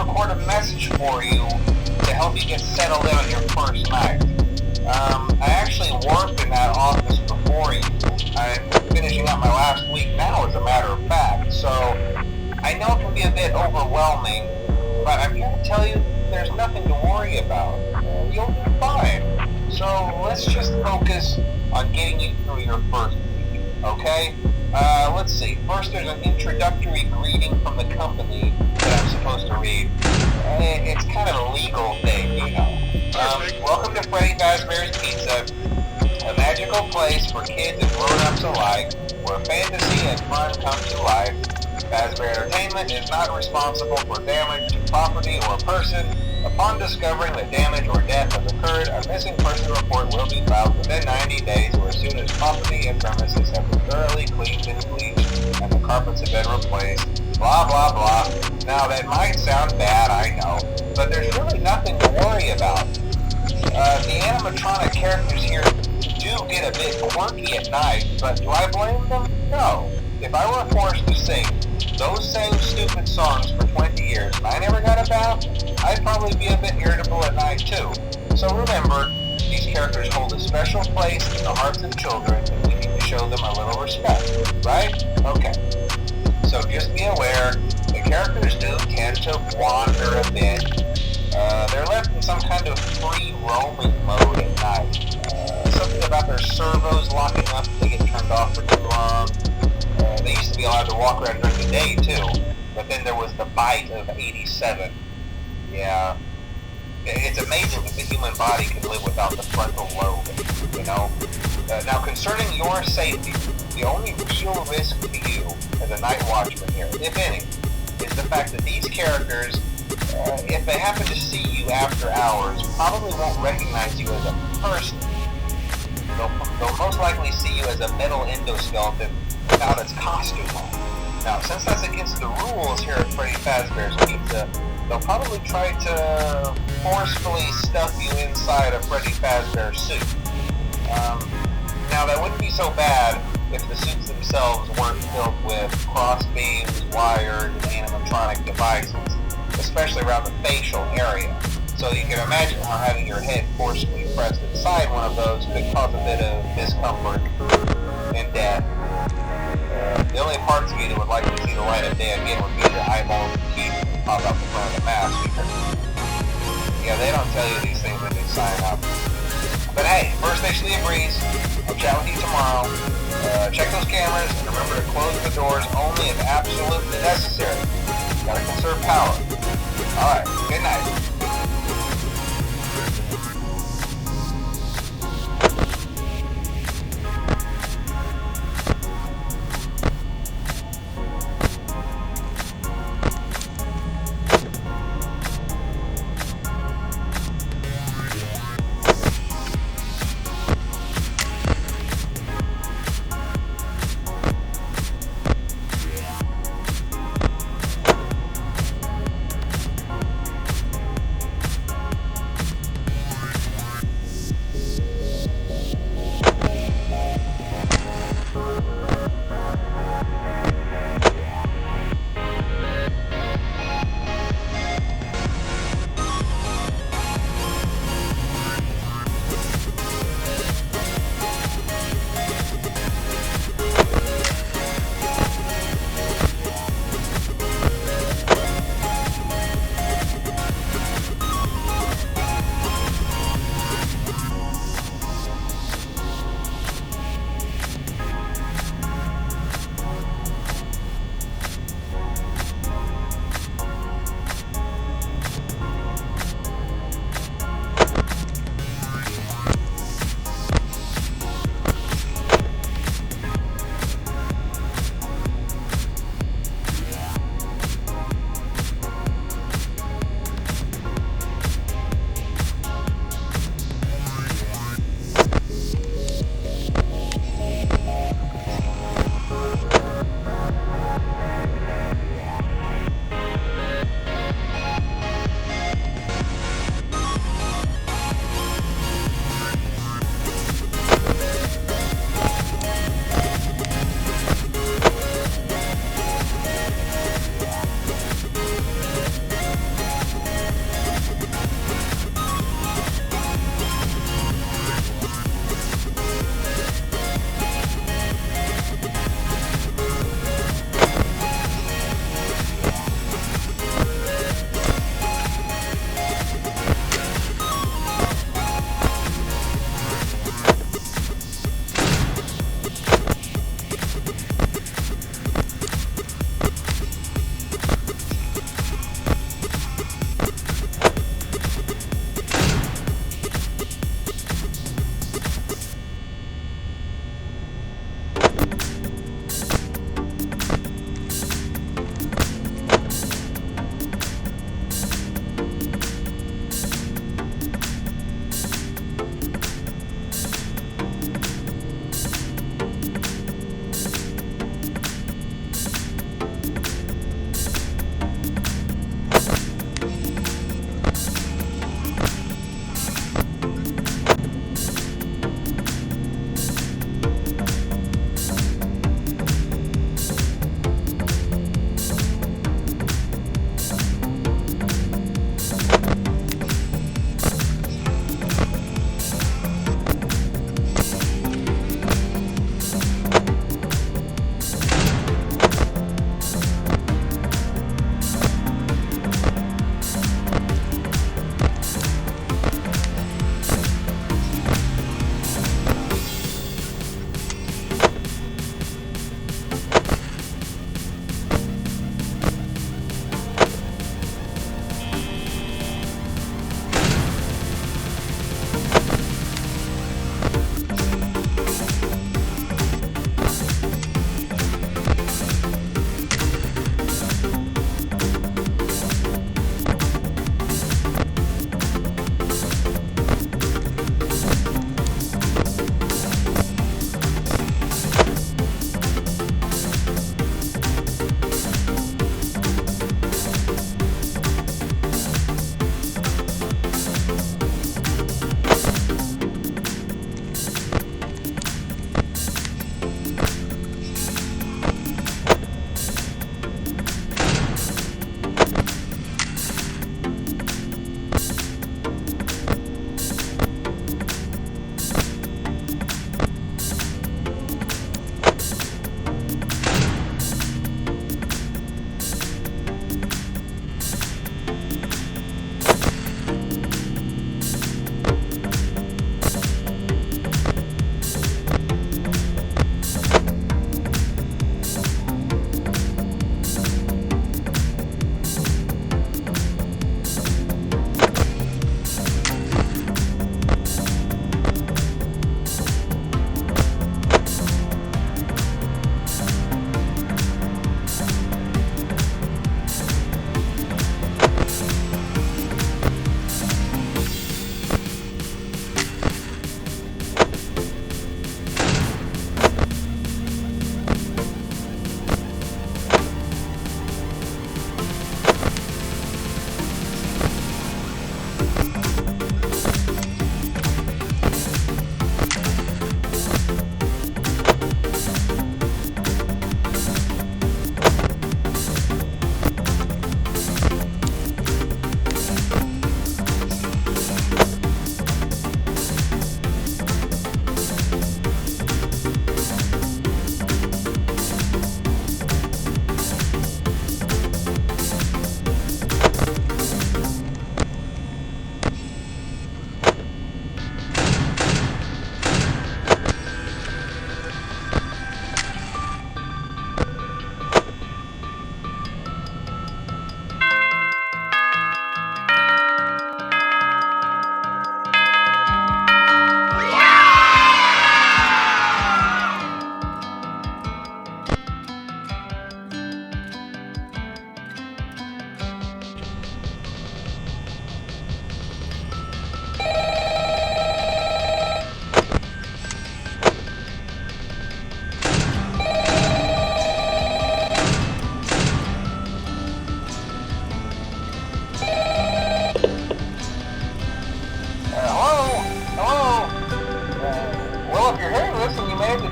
record a message for you to help you get settled in on your first night. I actually worked in that office before you. I'm finishing up my last week now, as a matter of fact, so I know it can be a bit overwhelming, but I'm here to tell you there's nothing to worry about. You'll be fine. So let's just focus on getting you through your first week, okay? Let's see. First, there's an introductory greeting from the company that I'm supposed to read. It's kind of a legal thing, you know. Welcome to Freddy Fazbear's Pizza, a magical place for kids and grown-ups alike, where fantasy and fun come to life. Fazbear Entertainment is not responsible for damage to property or person. Upon discovering that damage or death has occurred, a missing person report will be filed within 90 days or as soon as property and premises have been thoroughly cleaned and bleached and the carpets have been replaced. Blah, blah, blah. Now, that might sound bad, I know, but there's really nothing to worry about. The animatronic characters here do get a bit quirky at night, but do I blame them? No. If I were forced to sing those same stupid songs for 20 years and I never got a bath, I'd probably be a bit irritable at night too. So remember, these characters hold a special place in the hearts of children and we need to show them a little respect, right? Okay. So just be aware, the characters do tend to wander a bit. They're left in some kind of free roaming mode at night. Something about their servos locking up if they get turned off for too long. They used to be allowed to walk around during the day too, but then there was the bite of 87. Yeah. It's amazing that the human body can live without the frontal lobe, you know? Now, concerning your safety, the only real risk to you as a night watchman here, if any, is the fact that these characters, if they happen to see you after hours, probably won't recognize you as a person. They'll most likely see you as a metal endoskeleton without its costume on. Now, since that's against the rules here at Freddy Fazbear's Pizza, they'll probably try to forcefully stuff you inside a Freddy Fazbear suit. Now, that wouldn't be so bad if the suits themselves weren't filled with cross-beams, wired, and animatronic devices, especially around the facial area. So you can imagine how having your head forcefully pressed inside one of those could cause a bit of discomfort and death. The only parts of you that would like to see the light of day again would be the eyeballs and teeth that pop out the front of the mask. Yeah, they don't tell you these things when you sign up. But hey, first station of the breeze. I'll chat with you tomorrow. Check those cameras and remember to close the doors only if absolutely necessary. Gotta conserve power. Alright, good night.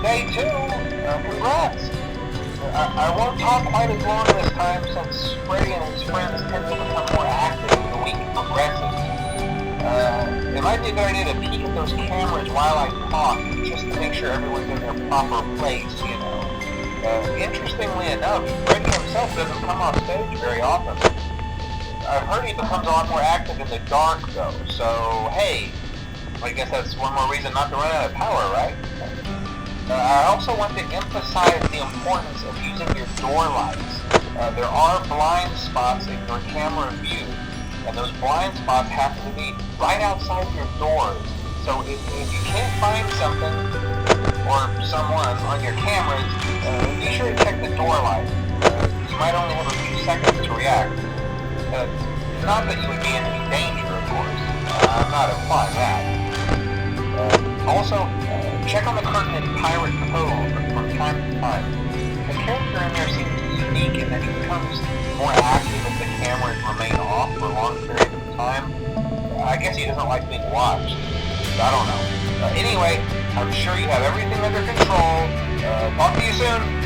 day 2. Congrats. I won't talk quite as long this time since Freddy and his friends tend to become more active as the week progresses. It might be a good idea to peek at those cameras while I talk, just to make sure everyone's in their proper place, you know. Interestingly enough, Freddy himself doesn't come off stage very often. I've heard he becomes a lot more active in the dark, though, so hey, I guess that's one more reason not to run out of power, right? I also want to emphasize the importance of using your door lights. There are blind spots in your camera view, and those blind spots happen to be right outside your doors. So if you can't find something or someone on your cameras, be sure to check the door light. You might only have a few seconds to react. Not that you would be in any danger, of course. I'm not implying that. Also, check on the curtain in Pirate Cove from time to time. The character in there seems unique in that he becomes more active if the cameras remain off for long periods of time. I guess he doesn't like being watched. I don't know. Anyway, I'm sure you have everything under control. Talk to you soon.